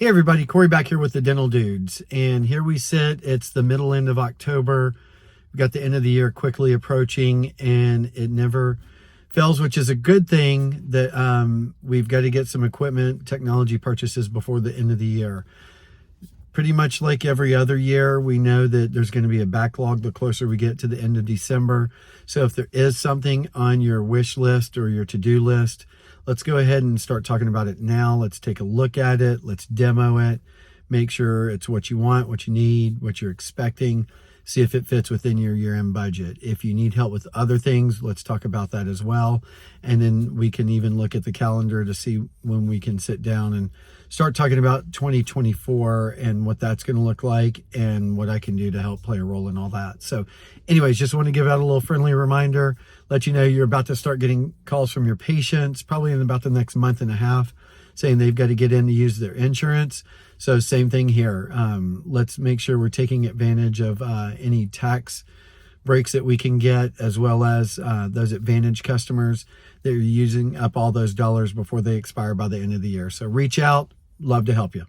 Hey everybody, Corey back here with the Dental Dudes, and here we sit. It's the middle end of October. We've got the end of the year quickly approaching, and it never fails, which is a good thing that we've got to get some equipment, technology purchases before the end of the year. Pretty much like every other year, we know that there's going to be a backlog the closer we get to the end of December. So if there is something on your wish list or your to-do list, let's go ahead and start talking about it now. Let's take a look at it. Let's demo it. Make sure it's what you want, what you need, what you're expecting. See if it fits within your year-end budget. If you need help with other things, let's talk about that as well. And then we can even look at the calendar to see when we can sit down and start talking about 2024 and what that's going to look like and what I can do to help play a role in all that. So anyways, just want to give out a little friendly reminder, let you know you're about to start getting calls from your patients, probably in about the next month and a half, saying they've got to get in to use their insurance. So same thing here. Let's make sure we're taking advantage of any tax breaks that we can get, as well as those Advantage customers that are using up all those dollars before they expire by the end of the year. So reach out. Love to help you.